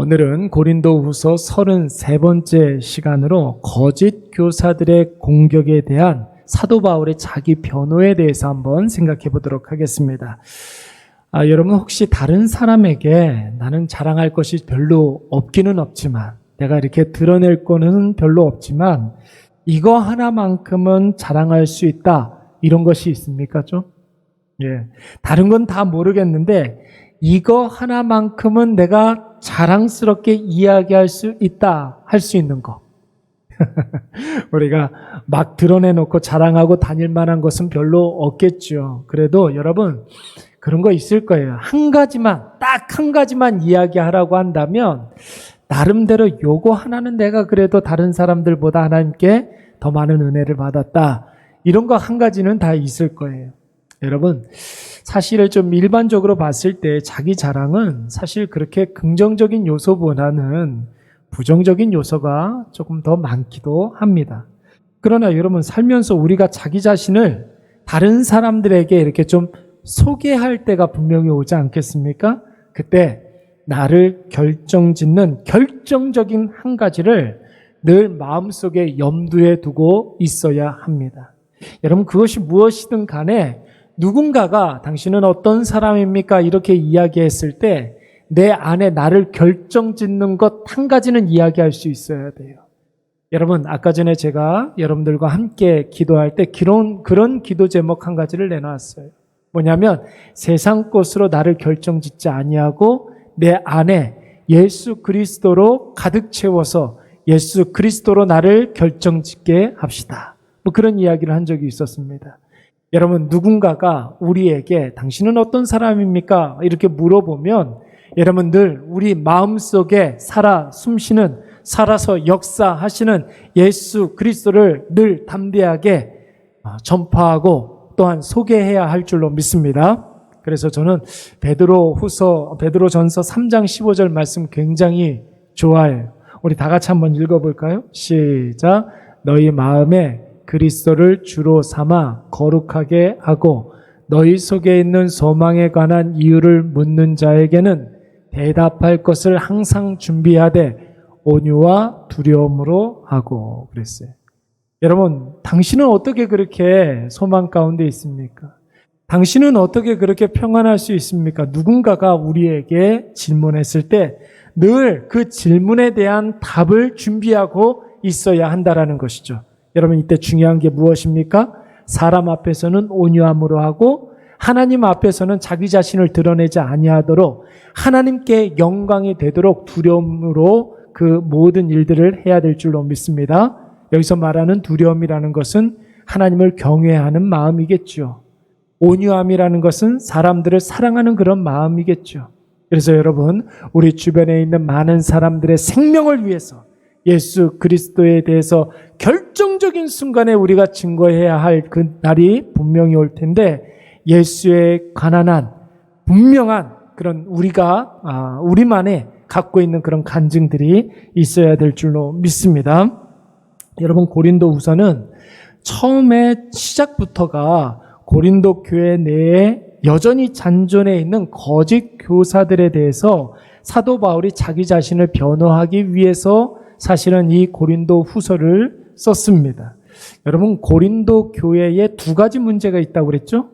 오늘은 고린도후서 33번째 시간으로 거짓 교사들의 공격에 대한 사도 바울의 자기 변호에 대해서 한번 생각해 보도록 하겠습니다. 여러분 혹시 다른 사람에게 나는 자랑할 것이 별로 없기는 없지만, 내가 이렇게 드러낼 거는 별로 없지만 이거 하나만큼은 자랑할 수 있다, 이런 것이 있습니까? 좀? 다른 건 다 모르겠는데 이거 하나만큼은 내가 자랑스럽게 이야기할 수 있다, 할 수 있는 거. 우리가 막 드러내놓고 자랑하고 다닐 만한 것은 별로 없겠죠. 그래도 여러분 그런 거 있을 거예요. 딱 한 가지만 이야기하라고 한다면 나름대로 요거 하나는 내가 그래도 다른 사람들보다 하나님께 더 많은 은혜를 받았다, 이런 거 한 가지는 다 있을 거예요. 여러분 사실을 좀 일반적으로 봤을 때 자기 자랑은 사실 그렇게 긍정적인 요소보다는 부정적인 요소가 조금 더 많기도 합니다. 그러나 여러분 살면서 우리가 자기 자신을 다른 사람들에게 이렇게 좀 소개할 때가 분명히 오지 않겠습니까? 그때 나를 결정짓는 결정적인 한 가지를 늘 마음속에 염두에 두고 있어야 합니다. 여러분 그것이 무엇이든 간에 누군가가 당신은 어떤 사람입니까? 이렇게 이야기했을 때 내 안에 나를 결정짓는 것 한 가지는 이야기할 수 있어야 돼요. 여러분 아까 전에 제가 여러분들과 함께 기도할 때 그런 기도 제목 한 가지를 내놨어요. 뭐냐면 세상 것으로 나를 결정짓지 아니하고 내 안에 예수 그리스도로 가득 채워서 예수 그리스도로 나를 결정짓게 합시다. 그런 이야기를 한 적이 있었습니다. 여러분 누군가가 우리에게 당신은 어떤 사람입니까? 이렇게 물어보면 여러분 늘 우리 마음속에 숨쉬는, 살아서 역사하시는 예수 그리스도를 늘 담대하게 전파하고 또한 소개해야 할 줄로 믿습니다. 그래서 저는 베드로전서 3장 15절 말씀 굉장히 좋아해요. 우리 다 같이 한번 읽어볼까요? 시작. 너희 마음에 그리스도를 주로 삼아 거룩하게 하고 너희 속에 있는 소망에 관한 이유를 묻는 자에게는 대답할 것을 항상 준비하되 온유와 두려움으로 하고 그랬어요. 여러분 당신은 어떻게 그렇게 소망 가운데 있습니까? 당신은 어떻게 그렇게 평안할 수 있습니까? 누군가가 우리에게 질문했을 때 늘 그 질문에 대한 답을 준비하고 있어야 한다라는 것이죠. 여러분 이때 중요한 게 무엇입니까? 사람 앞에서는 온유함으로 하고 하나님 앞에서는 자기 자신을 드러내지 아니하도록 하나님께 영광이 되도록 두려움으로 그 모든 일들을 해야 될 줄로 믿습니다. 여기서 말하는 두려움이라는 것은 하나님을 경외하는 마음이겠죠. 온유함이라는 것은 사람들을 사랑하는 그런 마음이겠죠. 그래서 여러분 우리 주변에 있는 많은 사람들의 생명을 위해서 예수 그리스도에 대해서 결정적인 순간에 우리가 증거해야 할 그 날이 분명히 올 텐데 예수에 관한 분명한 그런 우리만의 갖고 있는 그런 간증들이 있어야 될 줄로 믿습니다. 여러분 고린도후서는 처음에 시작부터가 고린도 교회 내에 여전히 잔존해 있는 거짓 교사들에 대해서 사도 바울이 자기 자신을 변호하기 위해서 사실은 이 고린도 후서를 썼습니다. 여러분 고린도 교회에 두 가지 문제가 있다고 그랬죠?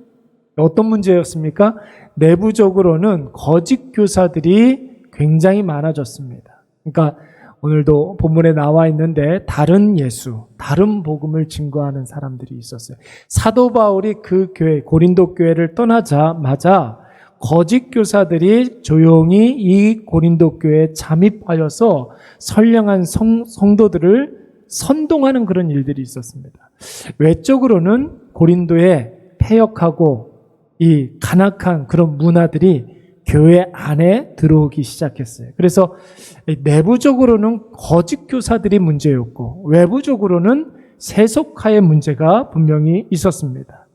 어떤 문제였습니까? 내부적으로는 거짓 교사들이 굉장히 많아졌습니다. 그러니까 오늘도 본문에 나와 있는데 다른 예수, 다른 복음을 증거하는 사람들이 있었어요. 사도 바울이 그 교회, 고린도 교회를 떠나자마자 거짓 교사들이 조용히 이 고린도 교회에 잠입하여서 선량한 성도들을 선동하는 그런 일들이 있었습니다. 외적으로는 고린도에 패역하고 이 간악한 그런 문화들이 교회 안에 들어오기 시작했어요. 그래서 내부적으로는 거짓 교사들이 문제였고 외부적으로는 세속화의 문제가 분명히 있었습니다.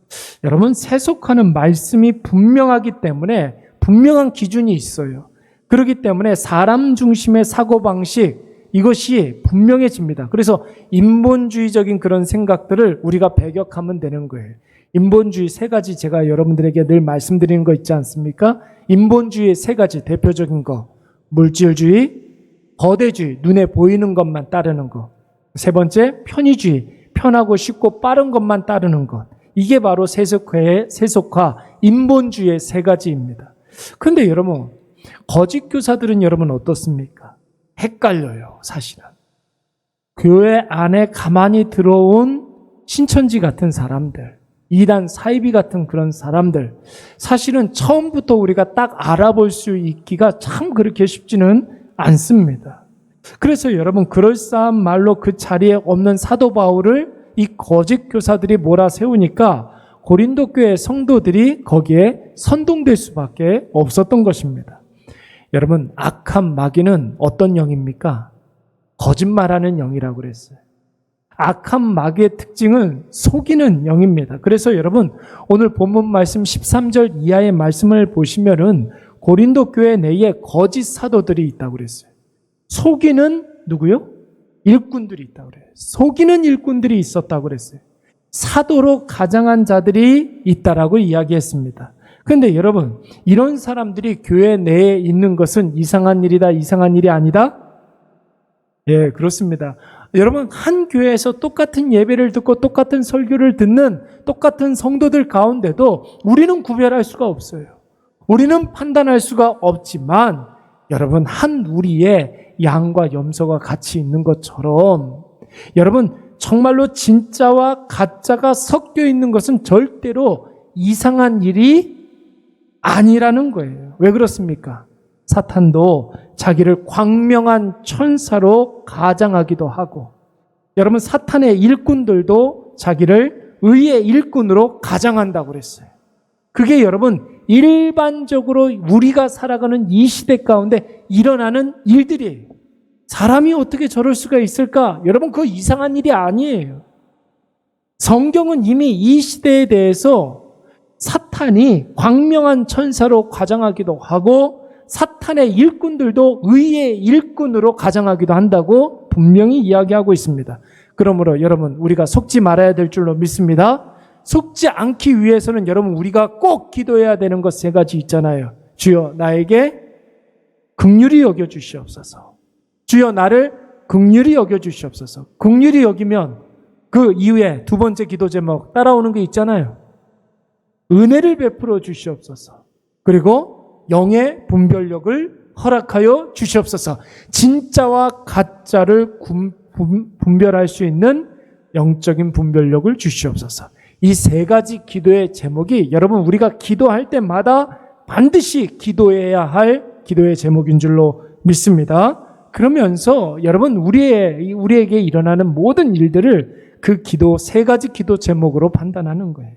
여러분 세속화는 말씀이 분명하기 때문에 분명한 기준이 있어요. 그렇기 때문에 사람 중심의 사고방식 이것이 분명해집니다. 그래서 인본주의적인 그런 생각들을 우리가 배격하면 되는 거예요. 인본주의 세 가지 제가 여러분들에게 늘 말씀드리는 거 있지 않습니까? 인본주의의 세 가지 대표적인 거. 물질주의, 거대주의, 눈에 보이는 것만 따르는 것. 세 번째, 편의주의, 편하고 쉽고 빠른 것만 따르는 것. 이게 바로 세속화, 인본주의의 세 가지입니다. 그런데 여러분, 거짓 교사들은 여러분 어떻습니까? 헷갈려요, 사실은. 교회 안에 가만히 들어온 신천지 같은 사람들, 이단 사이비 같은 그런 사람들, 사실은 처음부터 우리가 딱 알아볼 수 있기가 참 그렇게 쉽지는 않습니다. 그래서 여러분, 그럴싸한 말로 그 자리에 없는 사도 바울을 이 거짓 교사들이 몰아세우니까 고린도 교회 성도들이 거기에 선동될 수밖에 없었던 것입니다. 여러분, 악한 마귀는 어떤 영입니까? 거짓말하는 영이라고 그랬어요. 악한 마귀의 특징은 속이는 영입니다. 그래서 여러분, 오늘 본문 말씀 13절 이하의 말씀을 보시면은 고린도 교회 내에 거짓 사도들이 있다고 그랬어요. 속이는 누구요? 일꾼들이 있다고 그래요. 속이는 일꾼들이 있었다고 그랬어요. 사도로 가장한 자들이 있다라고 이야기했습니다. 그런데 여러분, 이런 사람들이 교회 내에 있는 것은 이상한 일이다, 이상한 일이 아니다? 예, 그렇습니다. 여러분, 한 교회에서 똑같은 예배를 듣고 똑같은 설교를 듣는 똑같은 성도들 가운데도 우리는 구별할 수가 없어요. 우리는 판단할 수가 없지만 여러분, 한 우리의 양과 염소가 같이 있는 것처럼 여러분, 정말로 진짜와 가짜가 섞여 있는 것은 절대로 이상한 일이 아니라는 거예요. 왜 그렇습니까? 사탄도 자기를 광명한 천사로 가장하기도 하고, 여러분, 사탄의 일꾼들도 자기를 의의 일꾼으로 가장한다고 그랬어요. 그게 여러분, 일반적으로 우리가 살아가는 이 시대 가운데 일어나는 일들이에요. 사람이 어떻게 저럴 수가 있을까? 여러분, 그거 이상한 일이 아니에요. 성경은 이미 이 시대에 대해서 사탄이 광명한 천사로 가장하기도 하고 사탄의 일꾼들도 의의 일꾼으로 가장하기도 한다고 분명히 이야기하고 있습니다. 그러므로 여러분, 우리가 속지 말아야 될 줄로 믿습니다. 속지 않기 위해서는 여러분, 우리가 꼭 기도해야 되는 것 세 가지 있잖아요. 주여, 나에게 긍휼히 여겨주시옵소서. 주여, 나를 긍휼히 여겨주시옵소서. 긍휼히 여기면 그 이후에 두 번째 기도 제목 따라오는 게 있잖아요. 은혜를 베풀어 주시옵소서. 그리고 영의 분별력을 허락하여 주시옵소서. 진짜와 가짜를 분별할 수 있는 영적인 분별력을 주시옵소서. 이 세 가지 기도의 제목이 여러분, 우리가 기도할 때마다 반드시 기도해야 할 기도의 제목인 줄로 믿습니다. 그러면서 여러분, 우리에게 일어나는 모든 일들을 그 기도, 세 가지 기도 제목으로 판단하는 거예요.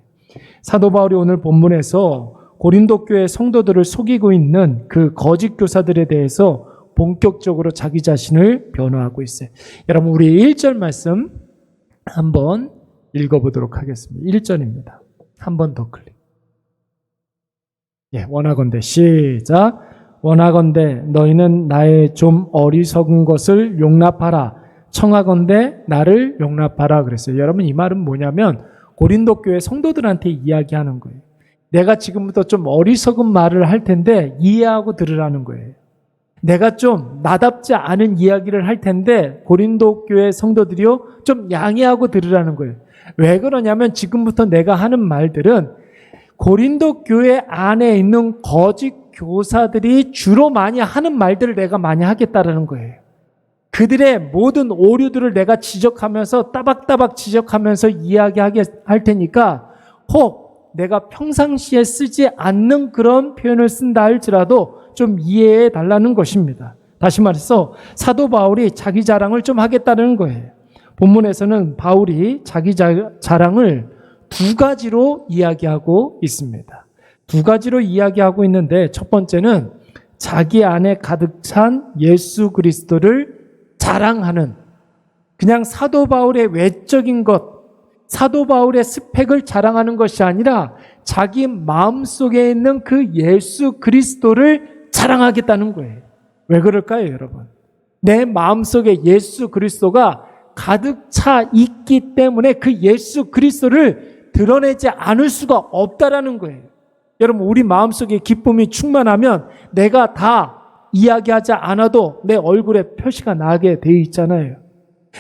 사도 바울이 오늘 본문에서 고린도 교회 성도들을 속이고 있는 그 거짓 교사들에 대해서 본격적으로 자기 자신을 변호하고 있어요. 여러분, 우리 1절 말씀 한번 읽어보도록 하겠습니다. 1절입니다. 한 번 더 클릭. 예, 원하건대 시작. 원하건대 너희는 나의 좀 어리석은 것을 용납하라. 청하건대 나를 용납하라 그랬어요. 여러분, 이 말은 뭐냐면 고린도 교회 성도들한테 이야기하는 거예요. 내가 지금부터 좀 어리석은 말을 할 텐데 이해하고 들으라는 거예요. 내가 좀 나답지 않은 이야기를 할 텐데 고린도 교회 성도들이요, 좀 양해하고 들으라는 거예요. 왜 그러냐면 지금부터 내가 하는 말들은 고린도 교회 안에 있는 거짓 교사들이 주로 많이 하는 말들을 내가 많이 하겠다라는 거예요. 그들의 모든 오류들을 내가 지적하면서 따박따박 지적하면서 이야기하게 할 테니까 혹 내가 평상시에 쓰지 않는 그런 표현을 쓴다 할지라도 좀 이해해 달라는 것입니다. 다시 말해서 사도 바울이 자기 자랑을 좀 하겠다는 거예요. 본문에서는 바울이 자기 자랑을 두 가지로 이야기하고 있습니다. 두 가지로 이야기하고 있는데 첫 번째는 자기 안에 가득 찬 예수 그리스도를 자랑하는, 그냥 사도 바울의 외적인 것, 사도 바울의 스펙을 자랑하는 것이 아니라 자기 마음속에 있는 그 예수 그리스도를 자랑하겠다는 거예요. 왜 그럴까요, 여러분? 내 마음속에 예수 그리스도가 가득 차 있기 때문에 그 예수 그리스도를 드러내지 않을 수가 없다라는 거예요. 여러분, 우리 마음속에 기쁨이 충만하면 내가 다 이야기하지 않아도 내 얼굴에 표시가 나게 돼 있잖아요.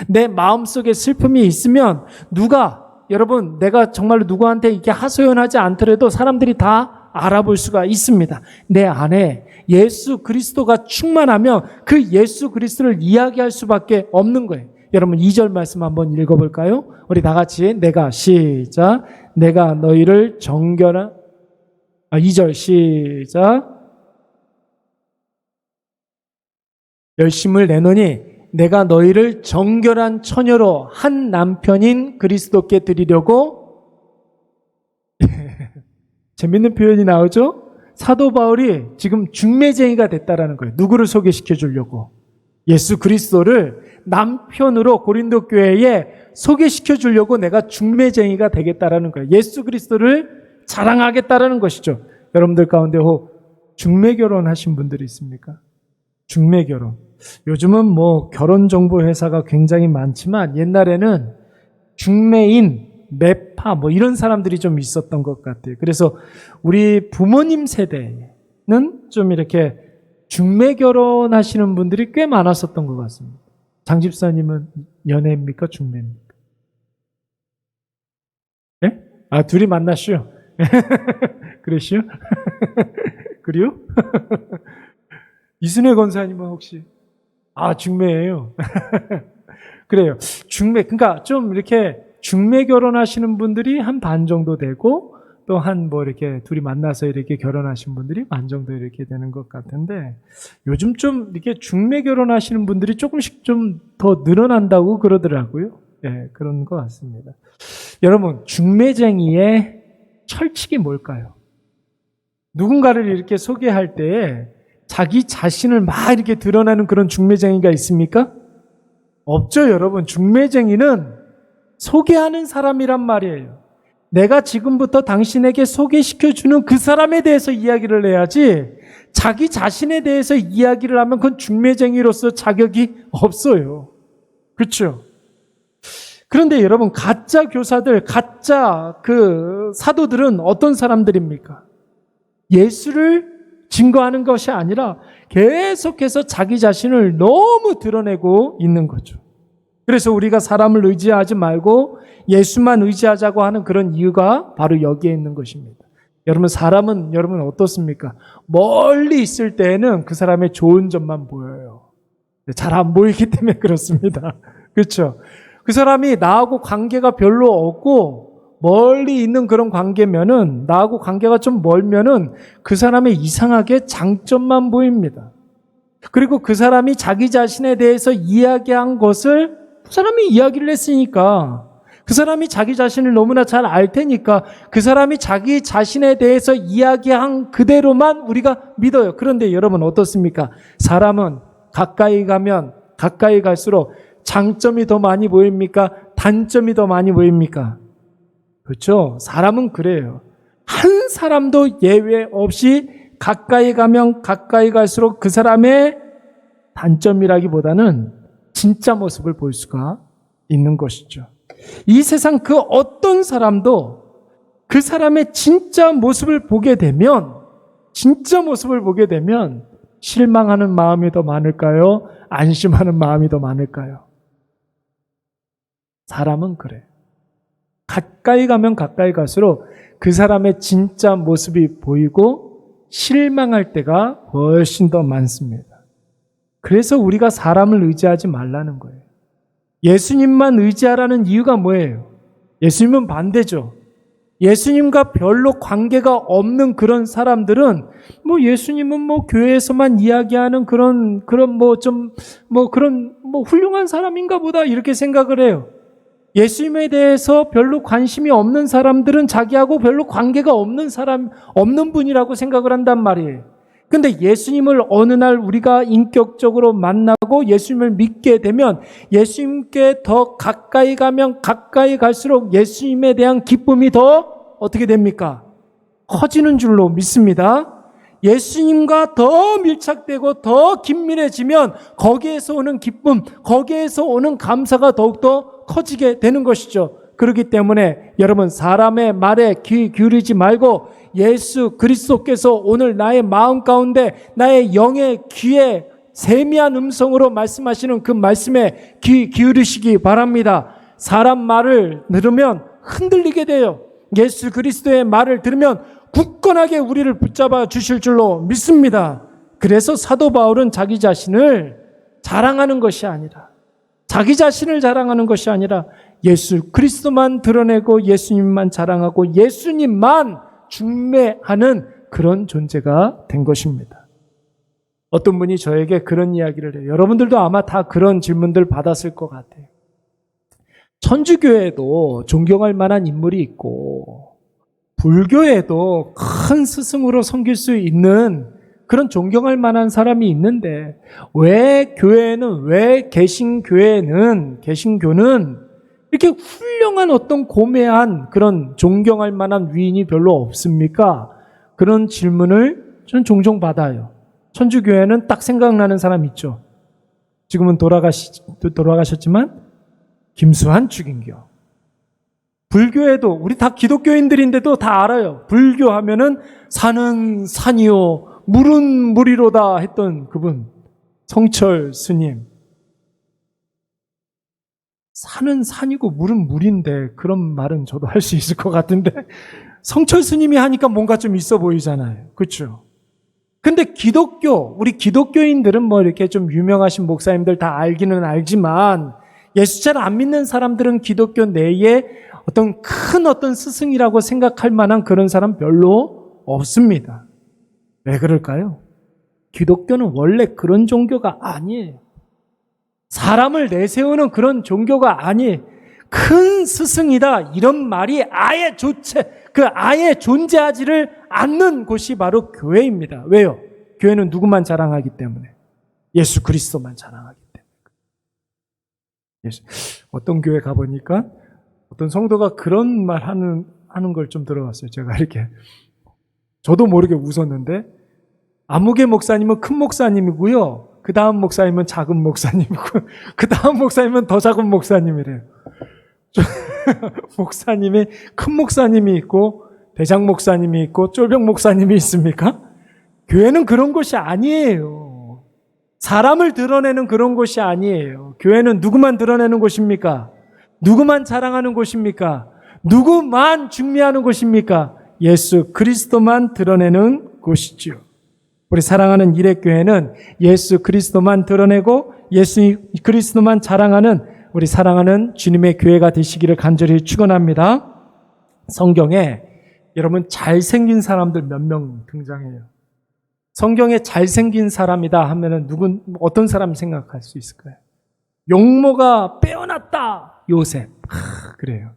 내 마음속에 슬픔이 있으면 여러분, 내가 정말로 누구한테 이렇게 하소연하지 않더라도 사람들이 다 알아볼 수가 있습니다. 내 안에 예수 그리스도가 충만하면 그 예수 그리스도를 이야기할 수밖에 없는 거예요. 여러분 2절 말씀 한번 읽어볼까요? 우리 다 같이 시작. 내가 너희를 정결한 2절 시작. 열심을 내노니 내가 너희를 정결한 처녀로 한 남편인 그리스도께 드리려고 재밌는 표현이 나오죠? 사도 바울이 지금 중매쟁이가 됐다라는 거예요. 누구를 소개시켜 주려고? 예수 그리스도를 남편으로 고린도 교회에 소개시켜 주려고 내가 중매쟁이가 되겠다라는 거예요. 예수 그리스도를 자랑하겠다라는 것이죠. 여러분들 가운데 중매 결혼하신 분들이 있습니까? 중매 결혼. 요즘은 결혼 정보 회사가 굉장히 많지만 옛날에는 중매인, 매파 이런 사람들이 좀 있었던 것 같아요. 그래서 우리 부모님 세대는 좀 이렇게 중매 결혼하시는 분들이 꽤 많았었던 것 같습니다. 장 집사님은 연애입니까? 중매입니까? 예? 둘이 만났슈. 그러시오? 그래요? 이순혜 권사님은 혹시? 중매예요. 그래요. 중매. 그러니까 좀 이렇게 중매 결혼하시는 분들이 한 반 정도 되고 또 이렇게 둘이 만나서 이렇게 결혼하신 분들이 반 정도 이렇게 되는 것 같은데 요즘 좀 이렇게 중매 결혼하시는 분들이 조금씩 좀 더 늘어난다고 그러더라고요. 예, 그런 것 같습니다. 여러분, 중매쟁이의 철칙이 뭘까요? 누군가를 이렇게 소개할 때에 자기 자신을 막 이렇게 드러나는 그런 중매쟁이가 있습니까? 없죠, 여러분. 중매쟁이는 소개하는 사람이란 말이에요. 내가 지금부터 당신에게 소개시켜주는 그 사람에 대해서 이야기를 해야지 자기 자신에 대해서 이야기를 하면 그건 중매쟁이로서 자격이 없어요. 그렇죠? 그런데 여러분, 가짜 교사들, 가짜 사도들은 어떤 사람들입니까? 예수를 증거하는 것이 아니라 계속해서 자기 자신을 너무 드러내고 있는 거죠. 그래서 우리가 사람을 의지하지 말고 예수만 의지하자고 하는 그런 이유가 바로 여기에 있는 것입니다. 여러분 어떻습니까? 멀리 있을 때에는 그 사람의 좋은 점만 보여요. 잘 안 보이기 때문에 그렇습니다. 그렇죠? 그 사람이 나하고 관계가 별로 없고 멀리 있는 그런 관계면은, 나하고 관계가 좀 멀면은 그 사람의 이상하게 장점만 보입니다. 그리고 그 사람이 자기 자신에 대해서 이야기한 것을 그 사람이 이야기를 했으니까, 그 사람이 자기 자신을 너무나 잘 알 테니까 그 사람이 자기 자신에 대해서 이야기한 그대로만 우리가 믿어요. 그런데 여러분 어떻습니까? 사람은 가까이 가면 가까이 갈수록 장점이 더 많이 보입니까? 단점이 더 많이 보입니까? 그렇죠? 사람은 그래요. 한 사람도 예외 없이 가까이 가면 가까이 갈수록 그 사람의 단점이라기보다는 진짜 모습을 볼 수가 있는 것이죠. 이 세상 그 어떤 사람도 그 사람의 진짜 모습을 보게 되면 실망하는 마음이 더 많을까요? 안심하는 마음이 더 많을까요? 사람은 그래. 가까이 가면 가까이 갈수록 그 사람의 진짜 모습이 보이고 실망할 때가 훨씬 더 많습니다. 그래서 우리가 사람을 의지하지 말라는 거예요. 예수님만 의지하라는 이유가 뭐예요? 예수님은 반대죠. 예수님과 별로 관계가 없는 그런 사람들은 예수님은 교회에서만 이야기하는 그런 훌륭한 사람인가 보다 이렇게 생각을 해요. 예수님에 대해서 별로 관심이 없는 사람들은 자기하고 별로 관계가 없는 분이라고 생각을 한단 말이에요. 근데 예수님을 어느 날 우리가 인격적으로 만나고 예수님을 믿게 되면 예수님께 더 가까이 가면 가까이 갈수록 예수님에 대한 기쁨이 더 어떻게 됩니까? 커지는 줄로 믿습니다. 예수님과 더 밀착되고 더 긴밀해지면 거기에서 오는 기쁨, 거기에서 오는 감사가 더욱더 커지게 되는 것이죠. 그렇기 때문에 여러분 사람의 말에 귀 기울이지 말고 예수 그리스도께서 오늘 나의 마음 가운데 나의 영의 귀에 세미한 음성으로 말씀하시는 그 말씀에 귀 기울이시기 바랍니다. 사람 말을 들으면 흔들리게 돼요. 예수 그리스도의 말을 들으면 굳건하게 우리를 붙잡아 주실 줄로 믿습니다. 그래서 사도 바울은 자기 자신을 자랑하는 것이 아니라, 자기 자신을 자랑하는 것이 아니라 예수 그리스도만 드러내고 예수님만 자랑하고 예수님만 중매하는 그런 존재가 된 것입니다. 어떤 분이 저에게 그런 이야기를 해요. 여러분들도 아마 다 그런 질문들 받았을 것 같아요. 천주교에도 존경할 만한 인물이 있고 불교에도 큰 스승으로 섬길 수 있는 그런 존경할 만한 사람이 있는데 왜 개신교는 이렇게 훌륭한 어떤 고매한 그런 존경할 만한 위인이 별로 없습니까? 그런 질문을 저는 종종 받아요. 천주교회는 딱 생각나는 사람 있죠. 지금은 돌아가셨지만 김수한 주긴교. 불교에도 우리 다 기독교인들인데도 다 알아요. 불교하면은 산은 산이요 물은 물이로다 했던 그분 성철 스님. 산은 산이고 물은 물인데 그런 말은 저도 할 수 있을 것 같은데 성철 스님이 하니까 뭔가 좀 있어 보이잖아요. 그렇죠? 근데 우리 기독교인들은 뭐 이렇게 좀 유명하신 목사님들 다 알기는 알지만 예수 잘 안 믿는 사람들은 기독교 내에 어떤 스승이라고 생각할 만한 그런 사람 별로 없습니다. 왜 그럴까요? 기독교는 원래 그런 종교가 아니에요. 사람을 내세우는 그런 종교가 아니에요. 큰 스승이다 이런 말이 아예 존재하지를 않는 곳이 바로 교회입니다. 왜요? 교회는 누구만 자랑하기 때문에 예수 그리스도만 자랑하기 때문에. 어떤 교회 가보니까 어떤 성도가 그런 말 하는 걸 좀 들어봤어요. 제가 이렇게 저도 모르게 웃었는데 아무개 목사님은 큰 목사님이고요. 그 다음 목사님은 작은 목사님이고 그 다음 목사님은 더 작은 목사님이래요. 목사님이 큰 목사님이 있고 대장 목사님이 있고 쫄병 목사님이 있습니까? 교회는 그런 곳이 아니에요. 사람을 드러내는 그런 곳이 아니에요. 교회는 누구만 드러내는 곳입니까? 누구만 자랑하는 곳입니까? 누구만 중매하는 곳입니까? 예수 그리스도만 드러내는 곳이지요. 우리 사랑하는 일회교회는 예수 그리스도만 드러내고 예수 그리스도만 자랑하는 우리 사랑하는 주님의 교회가 되시기를 간절히 축원합니다. 성경에 여러분 잘생긴 사람들 몇 명 등장해요. 성경에 잘생긴 사람이다 하면은 어떤 사람 생각할 수 있을까요? 용모가 빼어났다. 요셉. 그래요.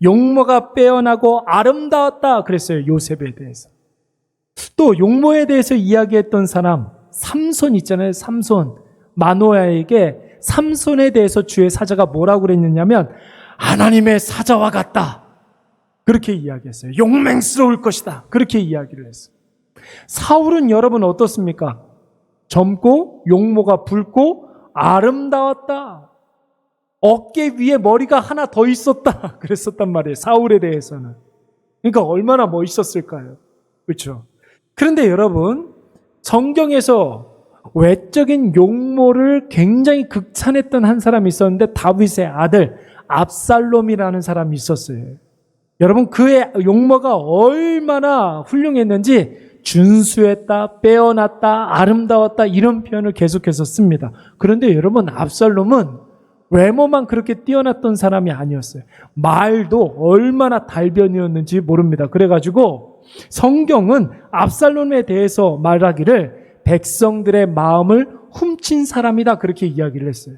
용모가 빼어나고 아름다웠다. 그랬어요. 요셉에 대해서. 또 용모에 대해서 이야기했던 사람 삼손 있잖아요. 삼손. 마노아에게 삼손에 대해서 주의 사자가 뭐라고 그랬느냐면 하나님의 사자와 같다. 그렇게 이야기했어요. 용맹스러울 것이다. 그렇게 이야기를 했어요. 사울은 여러분 어떻습니까? 젊고 용모가 붉고 아름다웠다. 어깨 위에 머리가 하나 더 있었다. 그랬었단 말이에요. 사울에 대해서는. 그러니까 얼마나 멋있었을까요? 그렇죠? 그런데 여러분 성경에서 외적인 용모를 굉장히 극찬했던 한 사람이 있었는데 다윗의 아들 압살롬이라는 사람이 있었어요. 여러분 그의 용모가 얼마나 훌륭했는지 준수했다, 빼어났다, 아름다웠다 이런 표현을 계속해서 씁니다. 그런데 여러분 압살롬은 외모만 그렇게 뛰어났던 사람이 아니었어요. 말도 얼마나 달변이었는지 모릅니다. 그래가지고 성경은 압살롬에 대해서 말하기를 백성들의 마음을 훔친 사람이다 그렇게 이야기를 했어요.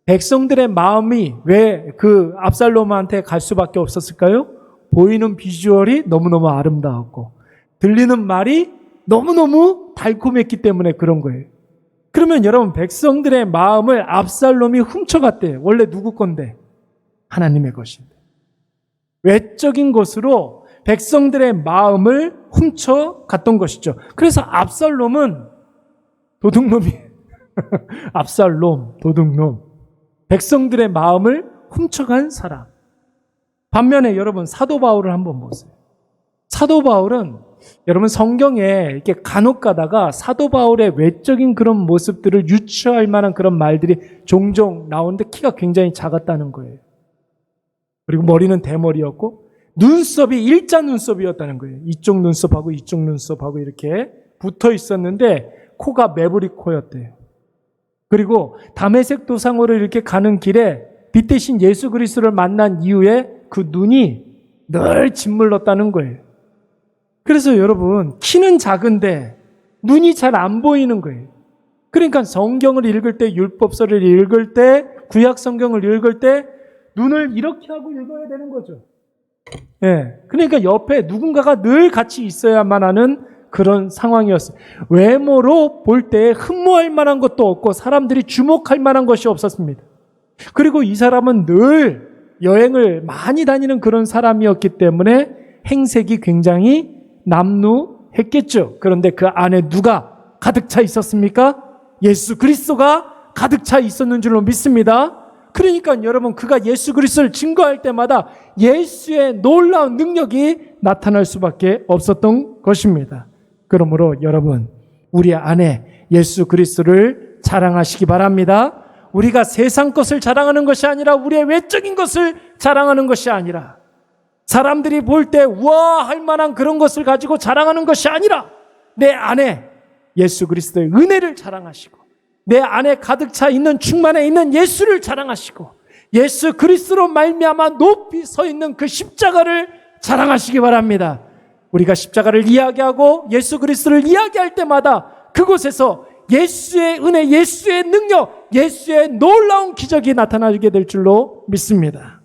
백성들의 마음이 왜 그 압살롬한테 갈 수밖에 없었을까요? 보이는 비주얼이 너무너무 아름다웠고 들리는 말이 너무너무 달콤했기 때문에 그런 거예요. 그러면 여러분 백성들의 마음을 압살롬이 훔쳐갔대요. 원래 누구 건데? 하나님의 것인데. 외적인 것으로 백성들의 마음을 훔쳐갔던 것이죠. 그래서 압살롬은 도둑놈이에요. 압살롬, 도둑놈. 백성들의 마음을 훔쳐간 사람. 반면에 여러분 사도 바울을 한번 보세요. 사도 바울은 여러분 성경에 이렇게 간혹 가다가 사도 바울의 외적인 그런 모습들을 유추할 만한 그런 말들이 종종 나오는데 키가 굉장히 작았다는 거예요. 그리고 머리는 대머리였고 눈썹이 일자 눈썹이었다는 거예요. 이쪽 눈썹하고 이쪽 눈썹하고 이렇게 붙어 있었는데 코가 매부리 코였대요. 그리고 다메섹 도상으로 이렇게 가는 길에 빛 대신 예수 그리스도를 만난 이후에 그 눈이 늘 짓물렀다는 거예요. 그래서 여러분 키는 작은데 눈이 잘 안 보이는 거예요. 그러니까 성경을 읽을 때, 율법서를 읽을 때, 구약 성경을 읽을 때 눈을 이렇게 하고 읽어야 되는 거죠. 예. 그러니까 옆에 누군가가 늘 같이 있어야만 하는 그런 상황이었어요. 외모로 볼 때 흠모할 만한 것도 없고 사람들이 주목할 만한 것이 없었습니다. 그리고 이 사람은 늘 여행을 많이 다니는 그런 사람이었기 때문에 행색이 굉장히 남루했겠죠. 그런데 그 안에 누가 가득 차 있었습니까? 예수 그리스도가 가득 차 있었는 줄로 믿습니다. 그러니까 여러분 그가 예수 그리스도를 증거할 때마다 예수의 놀라운 능력이 나타날 수밖에 없었던 것입니다. 그러므로 여러분 우리 안에 예수 그리스도를 자랑하시기 바랍니다. 우리가 세상 것을 자랑하는 것이 아니라 우리의 외적인 것을 자랑하는 것이 아니라 사람들이 볼 때 우와 할 만한 그런 것을 가지고 자랑하는 것이 아니라 내 안에 예수 그리스도의 은혜를 자랑하시고 내 안에 가득 차 있는 충만해 있는 예수를 자랑하시고 예수 그리스도로 말미암아 높이 서 있는 그 십자가를 자랑하시기 바랍니다. 우리가 십자가를 이야기하고 예수 그리스도를 이야기할 때마다 그곳에서 예수의 은혜, 예수의 능력, 예수의 놀라운 기적이 나타나게 될 줄로 믿습니다.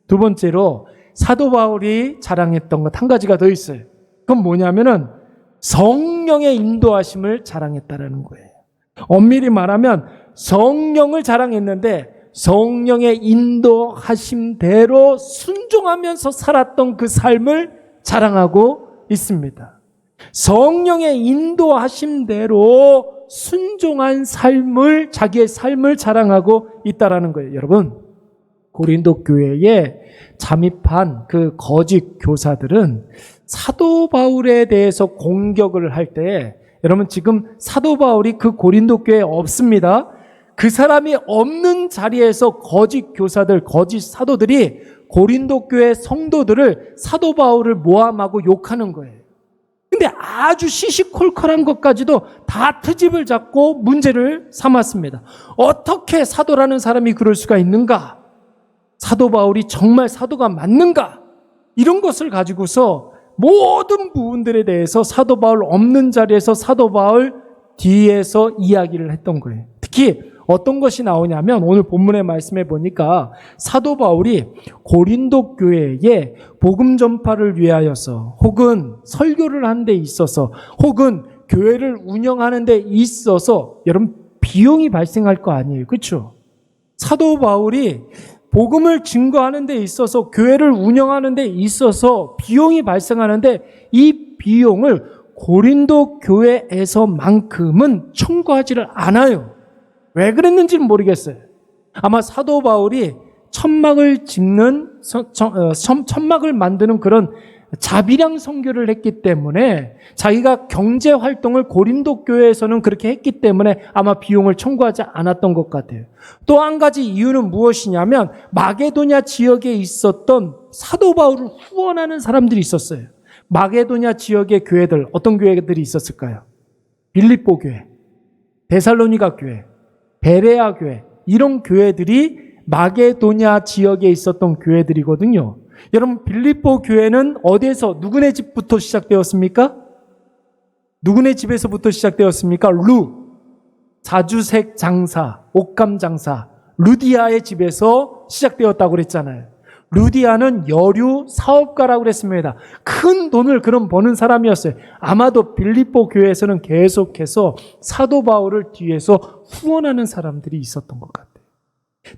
두 번째로 사도 바울이 자랑했던 것 한 가지가 더 있어요. 그건 뭐냐면은 성령의 인도하심을 자랑했다라는 거예요. 엄밀히 말하면 성령을 자랑했는데 성령의 인도하심대로 순종하면서 살았던 그 삶을 자랑하고 있습니다. 성령의 인도하심대로 순종한 삶을, 자기의 삶을 자랑하고 있다라는 거예요. 여러분, 고린도 교회에 잠입한 그 거짓 교사들은 사도 바울에 대해서 공격을 할 때, 여러분 지금 사도 바울이 그 고린도 교회에 없습니다. 그 사람이 없는 자리에서 거짓 교사들, 거짓 사도들이 고린도 교회 성도들을 사도 바울을 모함하고 욕하는 거예요. 근데 아주 시시콜콜한 것까지도 다 트집을 잡고 문제를 삼았습니다. 어떻게 사도라는 사람이 그럴 수가 있는가? 사도 바울이 정말 사도가 맞는가? 이런 것을 가지고서 모든 부분들에 대해서 사도 바울 없는 자리에서 사도 바울 뒤에서 이야기를 했던 거예요. 특히 어떤 것이 나오냐면 오늘 본문의 말씀에 보니까 사도 바울이 고린도 교회에 복음 전파를 위하여서 혹은 설교를 하는 데 있어서 혹은 교회를 운영하는 데 있어서 여러분 비용이 발생할 거 아니에요. 그렇죠? 사도 바울이 복음을 증거하는 데 있어서 교회를 운영하는 데 있어서 비용이 발생하는데 이 비용을 고린도 교회에서만큼은 청구하지를 않아요. 왜 그랬는지는 모르겠어요. 아마 사도 바울이 천막을 짓는, 천막을 만드는 그런 자비량 선교를 했기 때문에 자기가 경제 활동을 고린도 교회에서는 그렇게 했기 때문에 아마 비용을 청구하지 않았던 것 같아요. 또 한 가지 이유는 무엇이냐면 마게도냐 지역에 있었던 사도 바울을 후원하는 사람들이 있었어요. 마게도냐 지역의 교회들, 어떤 교회들이 있었을까요? 빌립보 교회, 데살로니가 교회, 베레아 교회, 이런 교회들이 마게도냐 지역에 있었던 교회들이거든요. 여러분 빌립보 교회는 어디에서 누구네 집부터 시작되었습니까? 누구네 집에서부터 시작되었습니까? 자주색 장사, 옷감 장사, 루디아의 집에서 시작되었다고 그랬잖아요. 루디아는 여류 사업가라고 그랬습니다. 큰 돈을 그럼 버는 사람이었어요. 아마도 빌립보 교회에서는 계속해서 사도 바울을 뒤에서 후원하는 사람들이 있었던 것 같아요.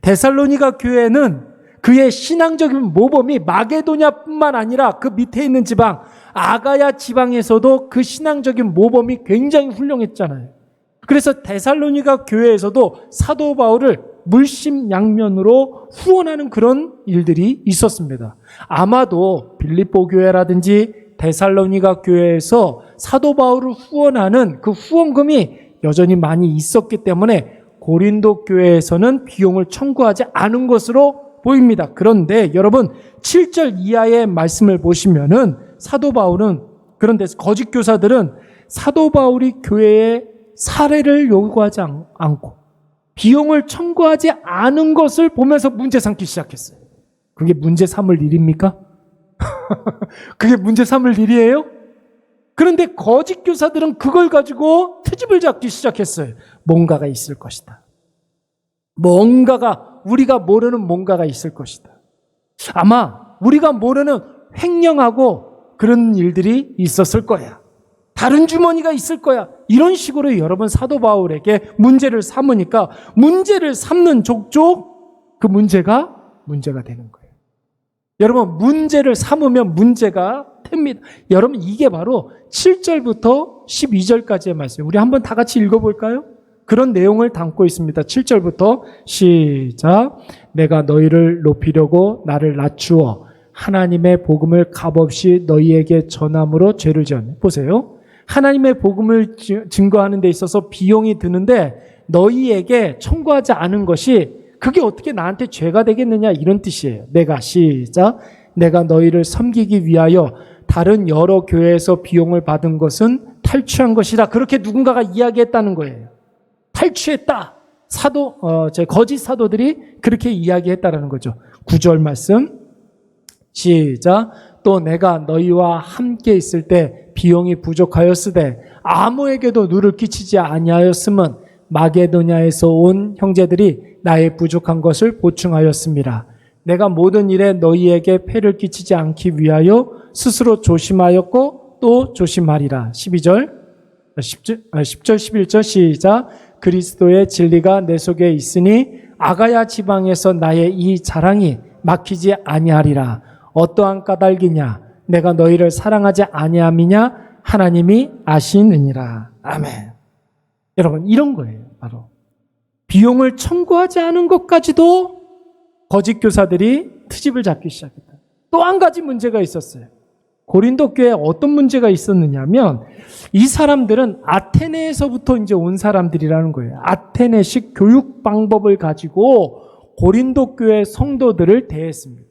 데살로니가 교회는 그의 신앙적인 모범이 마게도냐뿐만 아니라 그 밑에 있는 지방 아가야 지방에서도 그 신앙적인 모범이 굉장히 훌륭했잖아요. 그래서 데살로니가 교회에서도 사도 바울을 물심양면으로 후원하는 그런 일들이 있었습니다. 아마도 빌립보 교회라든지 데살로니가 교회에서 사도 바울을 후원하는 그 후원금이 여전히 많이 있었기 때문에 고린도 교회에서는 비용을 청구하지 않은 것으로 보입니다. 그런데 여러분 7절 이하의 말씀을 보시면은 사도 바울은, 그런데 거짓 교사들은 사도 바울이 교회에 사례를 요구하지 않고 비용을 청구하지 않은 것을 보면서 문제 삼기 시작했어요. 그게 문제 삼을 일입니까? 그게 문제 삼을 일이에요? 그런데 거짓 교사들은 그걸 가지고 트집을 잡기 시작했어요. 뭔가가 있을 것이다. 뭔가가, 우리가 모르는 뭔가가 있을 것이다. 아마 우리가 모르는 횡령하고 그런 일들이 있었을 거야. 다른 주머니가 있을 거야. 이런 식으로 여러분 사도 바울에게 문제를 삼으니까 문제를 삼는 족족 그 문제가 되는 거예요. 여러분 문제를 삼으면 문제가 됩니다. 여러분 이게 바로 7절부터 12절까지의 말씀. 우리 한번 다 같이 읽어볼까요? 그런 내용을 담고 있습니다. 7절부터 시작. 내가 너희를 높이려고 나를 낮추어 하나님의 복음을 값없이 너희에게 전함으로 죄를 지었네. 보세요. 하나님의 복음을 증거하는 데 있어서 비용이 드는데 너희에게 청구하지 않은 것이 그게 어떻게 나한테 죄가 되겠느냐 이런 뜻이에요. 내가 시작. 내가 너희를 섬기기 위하여 다른 여러 교회에서 비용을 받은 것은 탈취한 것이라. 그렇게 누군가가 이야기했다는 거예요. 탈취했다. 거짓 사도들이 그렇게 이야기했다라는 거죠. 9절 말씀 시작. 또 내가 너희와 함께 있을 때 비용이 부족하였으되 아무에게도 누를 끼치지 아니하였음은 마게도냐에서 온 형제들이 나의 부족한 것을 보충하였습니다. 내가 모든 일에 너희에게 폐를 끼치지 않기 위하여 스스로 조심하였고 또 조심하리라. 10절 11절 시작. 그리스도의 진리가 내 속에 있으니 아가야 지방에서 나의 이 자랑이 막히지 아니하리라. 어떠한 까닭이냐? 내가 너희를 사랑하지 아니함이냐? 하나님이 아시느니라. 아멘. 여러분 이런 거예요. 바로 비용을 청구하지 않은 것까지도 거짓 교사들이 트집을 잡기 시작했다. 또 한 가지 문제가 있었어요. 고린도 교회에 어떤 문제가 있었느냐면 이 사람들은 아테네에서부터 이제 온 사람들이라는 거예요. 아테네식 교육 방법을 가지고 고린도 교회 성도들을 대했습니다.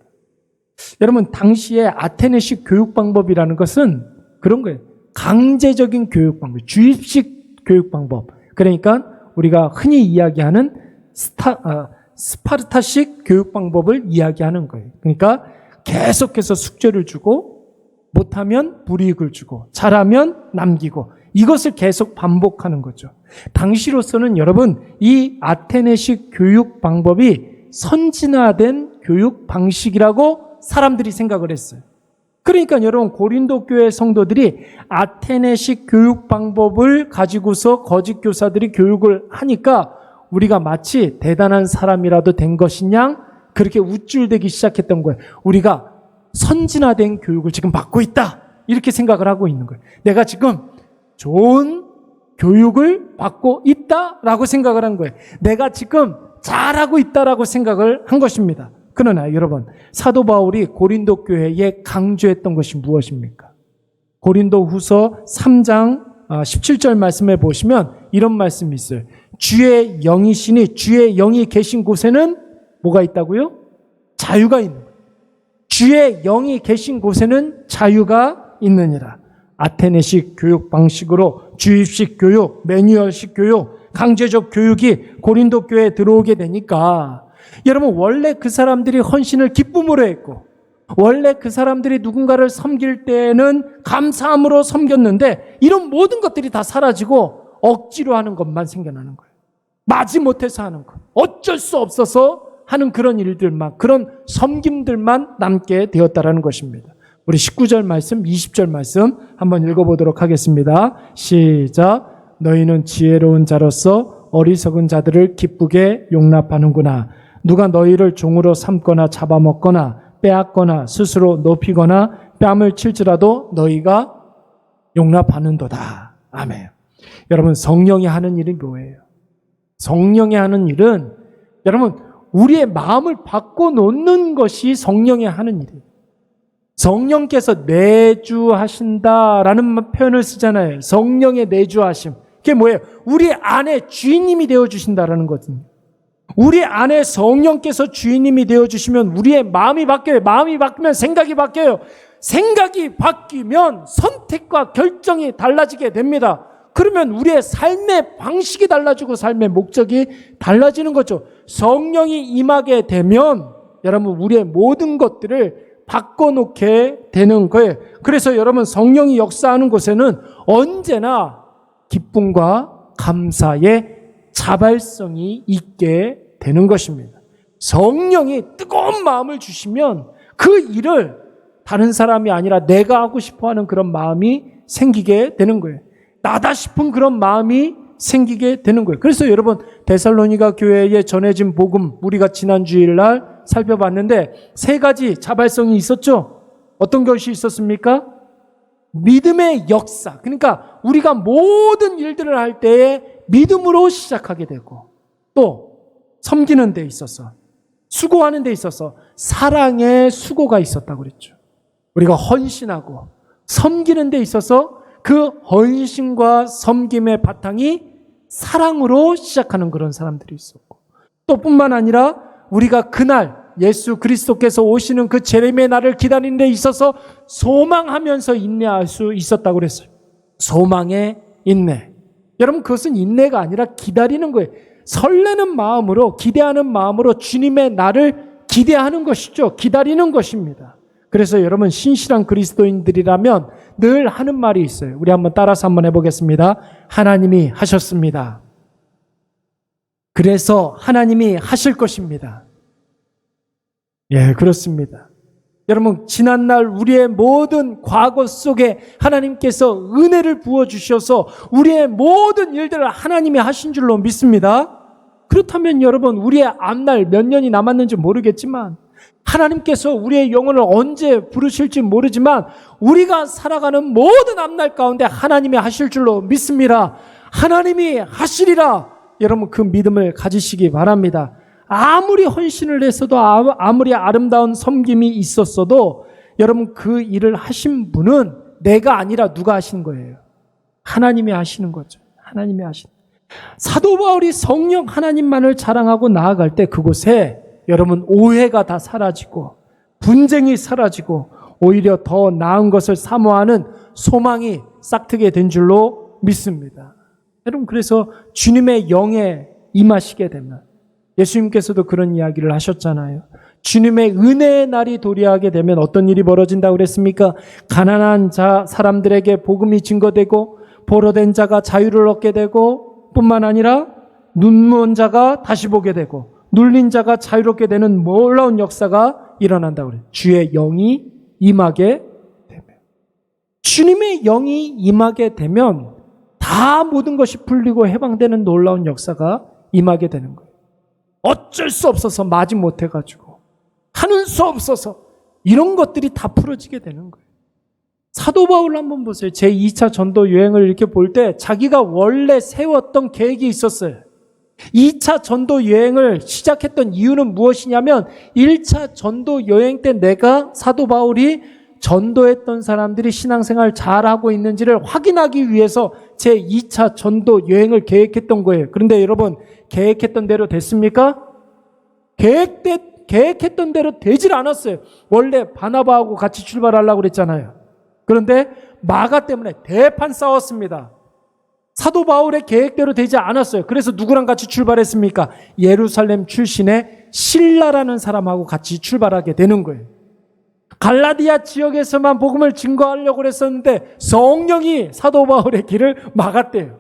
여러분 당시에 아테네식 교육 방법이라는 것은 그런 거예요. 강제적인 교육 방법, 주입식 교육 방법. 그러니까 우리가 흔히 이야기하는 스파르타식 교육 방법을 이야기하는 거예요. 그러니까 계속해서 숙제를 주고 못하면 불이익을 주고 잘하면 남기고 이것을 계속 반복하는 거죠. 당시로서는 여러분 이 아테네식 교육 방법이 선진화된 교육 방식이라고 사람들이 생각을 했어요. 그러니까 여러분 고린도 교회 성도들이 아테네식 교육 방법을 가지고서 거짓 교사들이 교육을 하니까 우리가 마치 대단한 사람이라도 된 것이냐 그렇게 우쭐대기 시작했던 거예요. 우리가 선진화된 교육을 지금 받고 있다 이렇게 생각을 하고 있는 거예요. 내가 지금 좋은 교육을 받고 있다라고 생각을 한 거예요. 내가 지금 잘하고 있다라고 생각을 한 것입니다. 그러나 여러분 사도 바울이 고린도 교회에 강조했던 것이 무엇입니까? 고린도 후서 3장 17절 말씀에 보시면 이런 말씀이 있어요. 주의 영이시니 주의 영이 계신 곳에는 뭐가 있다고요? 자유가 있는 거예요. 주의 영이 계신 곳에는 자유가 있느니라. 아테네식 교육 방식으로 주입식 교육, 매뉴얼식 교육, 강제적 교육이 고린도 교회에 들어오게 되니까 여러분 원래 그 사람들이 헌신을 기쁨으로 했고 원래 그 사람들이 누군가를 섬길 때는 감사함으로 섬겼는데 이런 모든 것들이 다 사라지고 억지로 하는 것만 생겨나는 거예요. 마지못해서 하는 것, 어쩔 수 없어서 하는 그런 일들만, 그런 섬김들만 남게 되었다라는 것입니다. 우리 19절 말씀, 20절 말씀 한번 읽어보도록 하겠습니다. 시작. 너희는 지혜로운 자로서 어리석은 자들을 기쁘게 용납하는구나. 누가 너희를 종으로 삼거나 잡아먹거나 빼앗거나 스스로 높이거나 뺨을 칠지라도 너희가 용납하는도다. 아멘. 여러분 성령이 하는 일이 뭐예요? 성령이 하는 일은 여러분 우리의 마음을 바꿔놓는 것이 성령이 하는 일이에요. 성령께서 내주하신다라는 표현을 쓰잖아요. 성령의 내주하심. 그게 뭐예요? 우리 안에 주인님이 되어주신다라는 거거든요. 우리 안에 성령께서 주인님이 되어주시면 우리의 마음이 바뀌어요. 마음이 바뀌면 생각이 바뀌어요. 생각이 바뀌면 선택과 결정이 달라지게 됩니다. 그러면 우리의 삶의 방식이 달라지고 삶의 목적이 달라지는 거죠. 성령이 임하게 되면 여러분 우리의 모든 것들을 바꿔놓게 되는 거예요. 그래서 여러분 성령이 역사하는 곳에는 언제나 기쁨과 감사의 자발성이 있게 되는 것입니다. 성령이 뜨거운 마음을 주시면 그 일을 다른 사람이 아니라 내가 하고 싶어하는 그런 마음이 생기게 되는 거예요. 나다 싶은 그런 마음이 생기게 되는 거예요. 그래서 여러분 데살로니가 교회에 전해진 복음 우리가 지난 주일날 살펴봤는데 세 가지 자발성이 있었죠. 어떤 것이 있었습니까? 믿음의 역사. 그러니까 우리가 모든 일들을 할 때에 믿음으로 시작하게 되고 또 섬기는 데 있어서 수고하는 데 있어서 사랑의 수고가 있었다고 그랬죠. 우리가 헌신하고 섬기는 데 있어서 그 헌신과 섬김의 바탕이 사랑으로 시작하는 그런 사람들이 있었고 또 뿐만 아니라 우리가 그날 예수 그리스도께서 오시는 그 재림의 날을 기다리는 데 있어서 소망하면서 인내할 수 있었다고 그랬어요. 소망의 인내. 여러분 그것은 인내가 아니라 기다리는 거예요. 설레는 마음으로 기대하는 마음으로 주님의 날을 기대하는 것이죠. 기다리는 것입니다. 그래서 여러분 신실한 그리스도인들이라면 늘 하는 말이 있어요. 우리 한번 따라서 한번 해보겠습니다. 하나님이 하셨습니다. 그래서 하나님이 하실 것입니다. 예, 그렇습니다. 여러분 지난날 우리의 모든 과거 속에 하나님께서 은혜를 부어주셔서 우리의 모든 일들을 하나님이 하신 줄로 믿습니다. 그렇다면 여러분 우리의 앞날 몇 년이 남았는지 모르겠지만 하나님께서 우리의 영혼을 언제 부르실지 모르지만 우리가 살아가는 모든 앞날 가운데 하나님이 하실 줄로 믿습니다. 하나님이 하시리라. 여러분 그 믿음을 가지시기 바랍니다. 아무리 헌신을 했어도 아무리 아름다운 섬김이 있었어도 여러분 그 일을 하신 분은 내가 아니라 누가 하신 거예요? 하나님이 하시는 거죠. 하나님이 하시는 거예요. 사도 바울이 성령 하나님만을 자랑하고 나아갈 때 그곳에 여러분 오해가 다 사라지고 분쟁이 사라지고 오히려 더 나은 것을 사모하는 소망이 싹트게 된 줄로 믿습니다. 여러분 그래서 주님의 영에 임하시게 되면 예수님께서도 그런 이야기를 하셨잖아요. 주님의 은혜의 날이 도래하게 되면 어떤 일이 벌어진다고 그랬습니까? 가난한 사람들에게 복음이 증거되고 보로된 자가 자유를 얻게 되고 뿐만 아니라 눈먼 자가 다시 보게 되고 눌린 자가 자유롭게 되는 놀라운 역사가 일어난다고 그래요. 주의 영이 임하게 되면. 주님의 영이 임하게 되면 다 모든 것이 풀리고 해방되는 놀라운 역사가 임하게 되는 거예요. 어쩔 수 없어서 마지못해 가지고 하는 수 없어서 이런 것들이 다 풀어지게 되는 거예요. 사도 바울 한번 보세요. 제2차 전도 여행을 이렇게 볼 때 자기가 원래 세웠던 계획이 있었어요. 2차 전도 여행을 시작했던 이유는 무엇이냐면 1차 전도 여행 때 내가 사도 바울이 전도했던 사람들이 신앙생활 잘하고 있는지를 확인하기 위해서 제2차 전도 여행을 계획했던 거예요. 그런데 여러분 계획했던 대로 됐습니까? 계획했던 대로 되질 않았어요. 원래 바나바하고 같이 출발하려고 그랬잖아요. 그런데 마가 때문에 대판 싸웠습니다. 사도 바울의 계획대로 되지 않았어요. 그래서 누구랑 같이 출발했습니까? 예루살렘 출신의 실라라는 사람하고 같이 출발하게 되는 거예요. 갈라디아 지역에서만 복음을 증거하려고 했었는데 성령이 사도 바울의 길을 막았대요.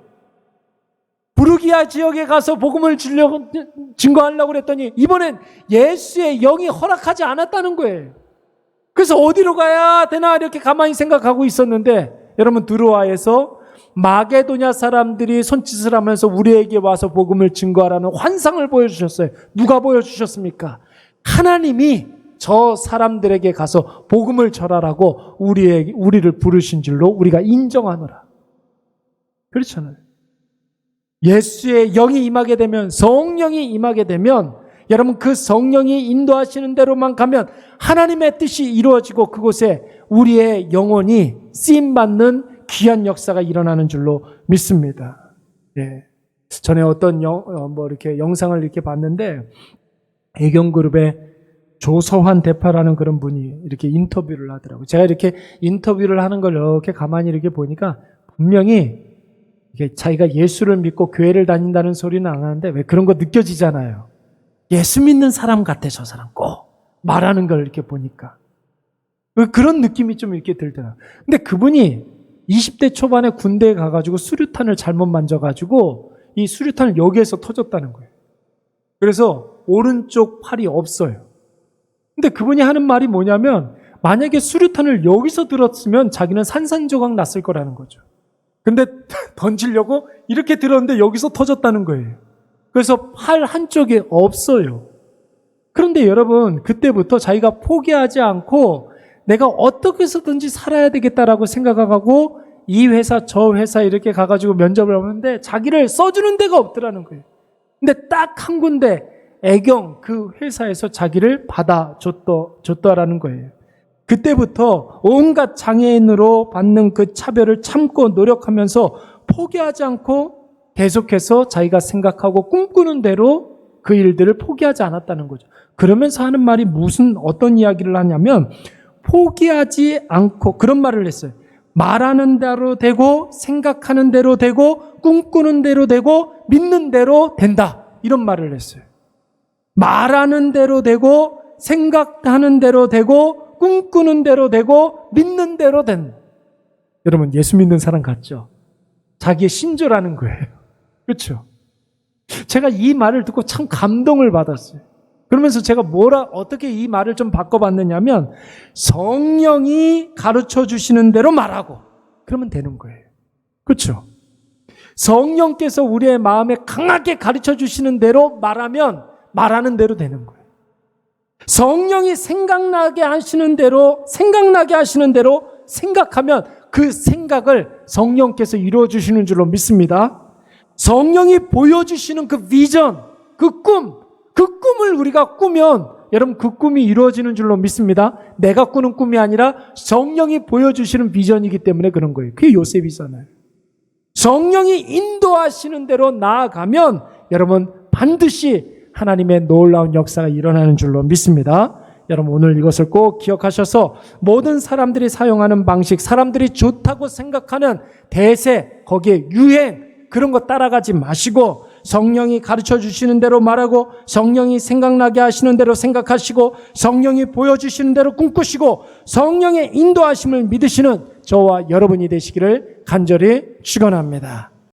부르기아 지역에 가서 복음을 증거하려고 했더니 이번엔 예수의 영이 허락하지 않았다는 거예요. 그래서 어디로 가야 되나 이렇게 가만히 생각하고 있었는데 여러분 드로아에서 마게도냐 사람들이 손짓을 하면서 우리에게 와서 복음을 증거하라는 환상을 보여주셨어요. 누가 보여주셨습니까? 하나님이 저 사람들에게 가서 복음을 전하라고 우리를 부르신 줄로 우리가 인정하노라. 그렇잖아요. 예수의 영이 임하게 되면 성령이 임하게 되면 여러분, 그 성령이 인도하시는 대로만 가면 하나님의 뜻이 이루어지고 그곳에 우리의 영혼이 쓰임받는 귀한 역사가 일어나는 줄로 믿습니다. 예. 전에 어떤 이렇게 영상을 이렇게 봤는데, 애경그룹의 조서환 대파라는 그런 분이 이렇게 인터뷰를 하더라고요. 제가 이렇게 인터뷰를 하는 걸 이렇게 가만히 이렇게 보니까 분명히 이게 자기가 예수를 믿고 교회를 다닌다는 소리는 안 하는데 왜 그런 거 느껴지잖아요. 예수 믿는 사람 같아, 저 사람 꼭 말하는 걸 이렇게 보니까 그런 느낌이 좀 이렇게 들더라고요. 근데 그분이 20대 초반에 군대에 가가지고 수류탄을 잘못 만져가지고 이 수류탄을 여기에서 터졌다는 거예요. 그래서 오른쪽 팔이 없어요. 근데 그분이 하는 말이 뭐냐면, 만약에 수류탄을 여기서 들었으면 자기는 산산조각 났을 거라는 거죠. 근데 던지려고 이렇게 들었는데 여기서 터졌다는 거예요. 그래서 팔 한쪽이 없어요. 그런데 여러분, 그때부터 자기가 포기하지 않고 내가 어떻게 해서든지 살아야 되겠다라고 생각하고 이 회사 저 회사 이렇게 가가지고 면접을 하는데 자기를 써주는 데가 없더라는 거예요. 근데 딱 한 군데 애경 그 회사에서 자기를 받아줬다라는 거예요. 그때부터 온갖 장애인으로 받는 그 차별을 참고 노력하면서 포기하지 않고 계속해서 자기가 생각하고 꿈꾸는 대로 그 일들을 포기하지 않았다는 거죠. 그러면서 하는 말이 어떤 이야기를 하냐면, 포기하지 않고 그런 말을 했어요. 말하는 대로 되고 생각하는 대로 되고 꿈꾸는 대로 되고 믿는 대로 된다. 이런 말을 했어요. 말하는 대로 되고 생각하는 대로 되고 꿈꾸는 대로 되고 믿는 대로 된. 여러분, 예수 믿는 사람 같죠? 자기의 신조라는 거예요. 그렇죠? 제가 이 말을 듣고 참 감동을 받았어요. 그러면서 제가 어떻게 이 말을 좀 바꿔봤느냐면, 성령이 가르쳐 주시는 대로 말하고 그러면 되는 거예요. 그렇죠? 성령께서 우리의 마음에 강하게 가르쳐 주시는 대로 말하면 말하는 대로 되는 거예요. 성령이 생각나게 하시는 대로 생각하면 그 생각을 성령께서 이루어 주시는 줄로 믿습니다. 성령이 보여주시는 그 비전, 그 꿈을 우리가 꾸면 여러분, 그 꿈이 이루어지는 줄로 믿습니다. 내가 꾸는 꿈이 아니라 성령이 보여주시는 비전이기 때문에 그런 거예요. 그게 요셉이잖아요. 성령이 인도하시는 대로 나아가면 여러분, 반드시 하나님의 놀라운 역사가 일어나는 줄로 믿습니다. 여러분, 오늘 이것을 꼭 기억하셔서 모든 사람들이 사용하는 방식, 사람들이 좋다고 생각하는 대세, 거기에 유행, 그런 거 따라가지 마시고 성령이 가르쳐 주시는 대로 말하고 성령이 생각나게 하시는 대로 생각하시고 성령이 보여주시는 대로 꿈꾸시고 성령의 인도하심을 믿으시는 저와 여러분이 되시기를 간절히 축원합니다.